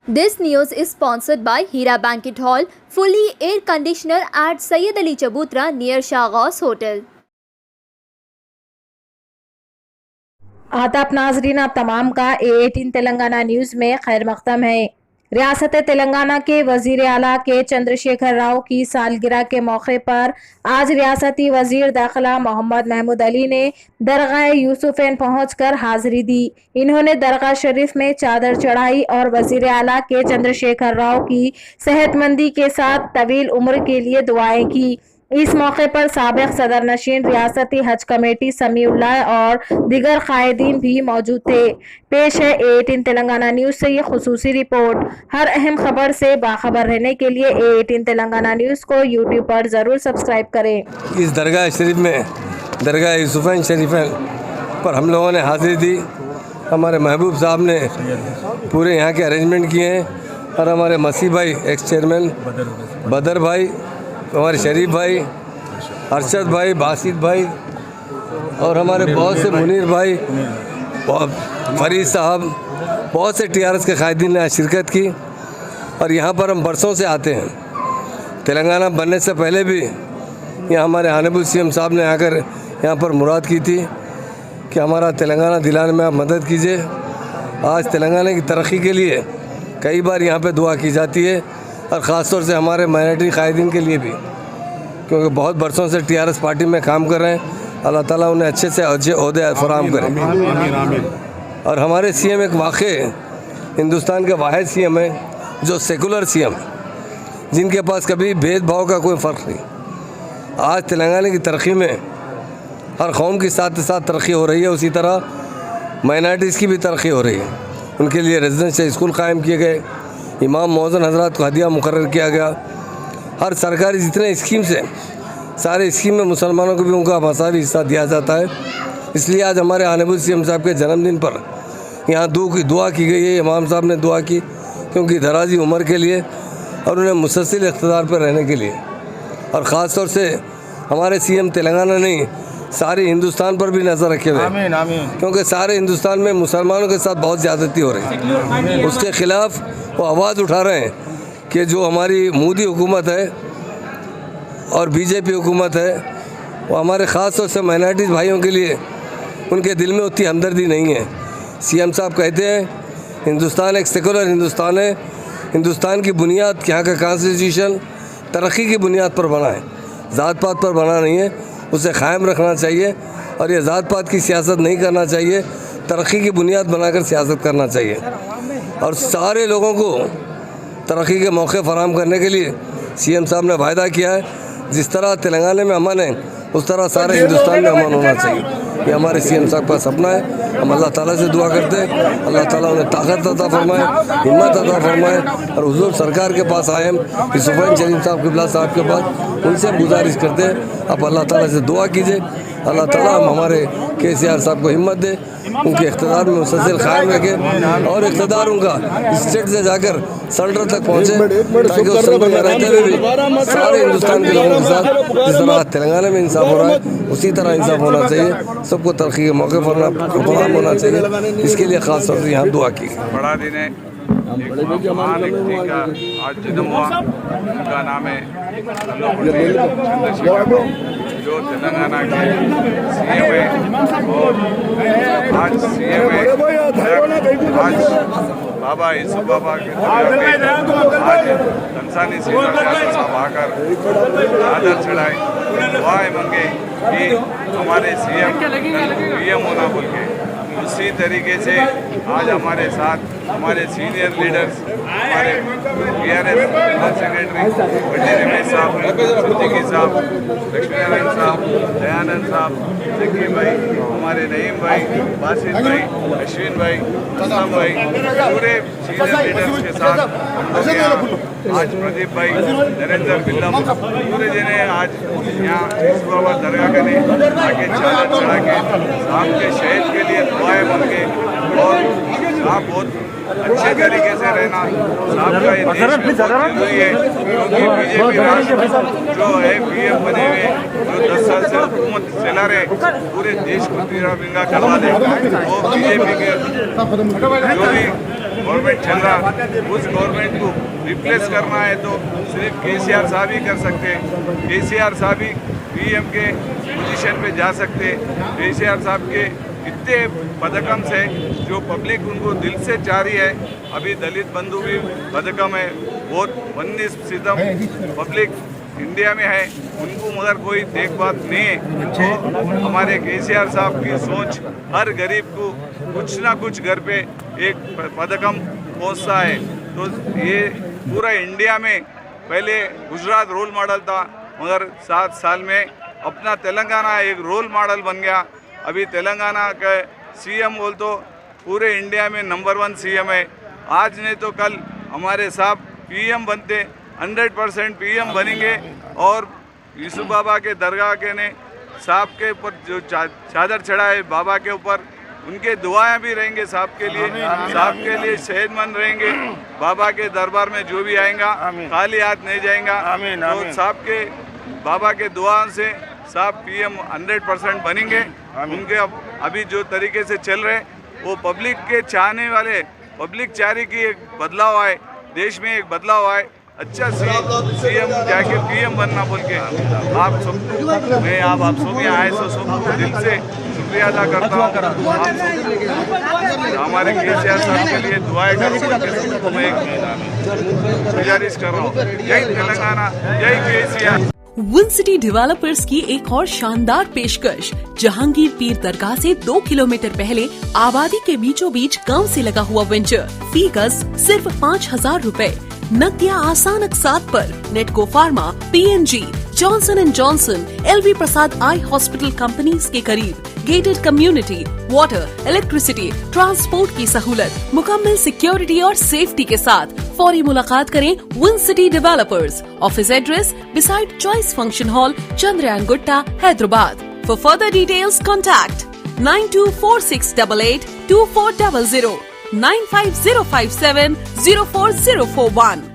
This news is sponsored by Hira Banquet Hall, fully air conditioner at Sayyid Ali Chabutra near Shahghaus Hotel. आदाब नाजरीन, आप तमाम का A18 Telangana news में खैर मक़दम है। रियासत तेलंगाना के वज़ीर आला के चंद्रशेखर राव की सालगिरह के मौके पर आज रियासती वज़ीर दाखिला मोहम्मद महमूद अली ने दरगाह यूसुफ़ैन पहुंचकर हाज़िरी दी। इन्होंने दरगाह शरीफ में चादर चढ़ाई और वज़ीर आला के चंद्रशेखर राव की सेहतमंदी के साथ तवील उम्र के लिए दुआएं की। इस मौके पर साबिक सदर नशीन रियासती हज कमेटी समीउल्लाह और दिगर कायदीन भी मौजूद थे। पेश है A18 तेलंगाना न्यूज़ से ये खुसूसी रिपोर्ट। हर अहम खबर से बाखबर रहने के लिए A18 तेलंगाना न्यूज़ को यूट्यूब पर ज़रूर सब्सक्राइब करें। इस दरगाह शरीफ में दरगाह यूसुफ़ैन शरीफ पर हम लोगों ने हाज़िरी दी। हमारे महबूब साहब ने पूरे यहाँ के अरेंजमेंट किए हैं और हमारे मसीह भाई एक्स चेयरमैन बदर भाई, हमारे शरीफ भाई, अरशद भाई, बासित भाई और हमारे बहुत से मुनीर भाई, फरीद साहब, बहुत से TRS के कायदीन ने आज शिरकत की। और यहाँ पर हम बरसों से आते हैं। तेलंगाना बनने से पहले भी यहाँ हमारे ऑनरेबल CM साहब ने आकर यहाँ पर मुराद की थी कि हमारा तेलंगाना दिलाने में आप मदद कीजिए। आज तेलंगाना की तरक्की के लिए कई बार यहाँ पे दुआ की जाती है और ख़ास तौर से हमारे माइनॉरिटी कायदीन के लिए भी, क्योंकि बहुत बरसों से TRS पार्टी में काम कर रहे हैं। अल्लाह ताला उन्हें अच्छे से अच्छे ओहदे फराहम करें। और हमारे CM एक वाक़ई हिंदुस्तान के वाहिद CM है जो सेकुलर CM, जिनके पास कभी भेदभाव का कोई फ़र्क नहीं। आज तेलंगाना की तरक्की में हर कौम के साथ साथ तरक्की हो रही है, उसी तरह माइनॉरिटीज़ की भी तरक्की हो रही है। उनके लिए रेजिडेंशियल स्कूल कायम किए गए, इमाम मौज़न हज़रात को हदिया मुकर्रर किया गया। हर सरकारी जितने स्कीम्स हैं, सारे स्कीम में मुसलमानों को भी उनका मसावी हिस्सा दिया जाता है। इसलिए आज हमारे ऑनरेबल CM साहब के जन्मदिन पर यहाँ दुआ की गई है। इमाम साहब ने दुआ की क्योंकि दराजी उम्र के लिए और उन्हें मुसलसल इक़्तिदार पर रहने के लिए। और ख़ास तौर से हमारे CM तेलंगाना नहीं, सारे हिंदुस्तान पर भी नज़र रखे हुए, क्योंकि सारे हिंदुस्तान में मुसलमानों के साथ बहुत ज़्यादती हो रही है। उसके ख़िलाफ़ वो आवाज़ उठा रहे हैं कि जो हमारी मोदी हुकूमत है और BJP हुकूमत है, वो हमारे ख़ास तौर से माइनॉरिटीज़ भाइयों के लिए उनके दिल में उतनी हमदर्दी नहीं है। CM साहब कहते हैं हिंदुस्तान एक सेकुलर हिंदुस्तान है। हिंदुस्तान की बुनियाद यहाँ का कॉन्स्टिट्यूशन तरक्की की बुनियाद पर बना है, ज़ात पात पर बना नहीं है। उसे क़ायम रखना चाहिए और ये ज़ात पात की सियासत नहीं करना चाहिए, तरक्की की बुनियाद बनाकर सियासत करना चाहिए। और सारे लोगों को तरक्की के मौके फराहम करने के लिए CM साहब ने वायदा किया है, जिस तरह तेलंगाना में अमन है उस तरह सारे हिंदुस्तान में अमन होना चाहिए। ये हमारे CM साहब का सपना है। हम अल्लाह ताला से दुआ करते हैं, अल्लाह ताला उन्हें ताकत अता फरमाए, हिम्मत अता फरमाए। और हुजूर सरकार के पास आए हम यूसुफ़ैन शरीफ साहब क़िबला साहब के पास, उनसे गुजारिश करते हैं आप अल्लाह ताला से दुआ कीजिए। अल्लाह ताला हमारे KCR साहब को हिम्मत दे, उनके इक़्तिदार में मुसलसल कायम रखे और इक़्तिदार उनका स्टेट से जाकर सेंटर तक पहुँचे, ताकि उस सेंटर में रहते हुए भी सारे हिंदुस्तान के लोगों के साथ जिस तरह तेलंगाना में इंसाफ हो रहा है उसी तरह इंसाफ होना चाहिए। सबको तरक्की के मौके फराहम होना चाहिए। इसके लिए ख़ास तौर से यहाँ दुआ की। बड़ा दिन है, एक महान व्यक्ति का आज जन्म हुआ। उनका नाम है चंद्रशेखर, जो तेलंगाना के CM है और आज CM है। आज बाबा यूसुफ बाबा के आज कंसानी साहब आकर चादर चढ़ाए, दुआएं मांगे कि हमारे PM होना बोल के। उसी तरीके से आज हमारे साथ हमारे सीनियर लीडर्स, हमारे TRS जनरल सेक्रेटरी वजीर रमेश साहब, सिद्दीकी साहब, लक्ष्मीनारायण साहब, दयानंद साहब, जक्की भाई, हमारे नईम भाई, बासित भाई, अश्विन भाई, असलम भाई, पूरे सीनियर लीडर्स के साथ हम लोग आज प्रदीप भाई, नरेंद्र बिल्लम, पूरे जने आज यहाँ बाबा दरगाह करने आके चादर चढ़ा के साहब के शहीद के लिए दुआएं मांग के और साहब बहुत अच्छे तरीके से रहना। साहब का ये देश में जरूरी है, क्योंकि BJP राष्ट्र जो है PM बने हुए जो 10 साल से हुकूमत चला रहे, पूरे देश को तिरंगा करवा दे। वो BJP के जो भी गवर्नमेंट चल रहा, उस गवर्नमेंट को रिप्लेस करना है तो सिर्फ केसीआर साहब ही कर सकते हैं। केसीआर साहब ही पीएम के पोजीशन पे जा सकते। केसीआर साहब के इतने पदकम से जो पब्लिक उनको दिल से चाह रही है। अभी दलित बंधु भी पदकम है, बहुत 19% पब्लिक इंडिया में है, उनको मगर कोई देखभाल नहीं है। तो हमारे केसीआर साहब की सोच हर गरीब को कुछ ना कुछ घर पे एक पदकम पहुंचता है। तो ये पूरा इंडिया में पहले गुजरात रोल मॉडल था, मगर 7 साल में अपना तेलंगाना एक रोल मॉडल बन गया। अभी तेलंगाना का सीएम बोल तो पूरे इंडिया में नंबर 1 सीएम है। आज नहीं तो कल हमारे साहब पीएम बनते, 100% पीएम बनेंगे। और यूसुफ बाबा के दरगाह के ने साहब के ऊपर जो चादर चढ़ा है बाबा के ऊपर, उनके दुआएं भी रहेंगे साहब के लिए सेहतमंद रहेंगे। बाबा के दरबार में जो भी आएगा खाली हाथ नहीं जाएगा। तो साहब के बाबा के दुआ से साहब पीएम 100% बनेंगे। उनके अभी जो तरीके से चल रहे वो पब्लिक के चाहने वाले, पब्लिक चाह रही कि एक बदलाव आए, देश में एक बदलाव आए, अच्छा सीएम जाके पीएम बनना बोल के आप सब सब यहाँ आए तो सबको दिल से शुक्रिया अदा करता हूँ। हमारे केसीआर साहब के लिए दुआएं करो सबको मैं गुजारिश कर रहा हूँ। जय तेलंगाना, जय केसीआर। विन सिटी डेवलपर्स की एक और शानदार पेशकश। जहांगीर पीर दरगाह से 2 किलोमीटर पहले आबादी के बीचों बीच गांव से लगा हुआ वेंचर। फी गज सिर्फ 5,000 रुपए। नकदिया आसान अकसात पर Natco pharma, PNG, Johnson and Johnson, LV Prasad eye hospital companies के करीब। Gated community, water, electricity, transport की सहूलत, मुकम्मल सिक्योरिटी और सेफ्टी के साथ। फौरी मुलाकात करें win city developers. Office address beside choice function hall, Chandrayaan Gutta, Hyderabad. For further details contact 9246882400, 95057 04041।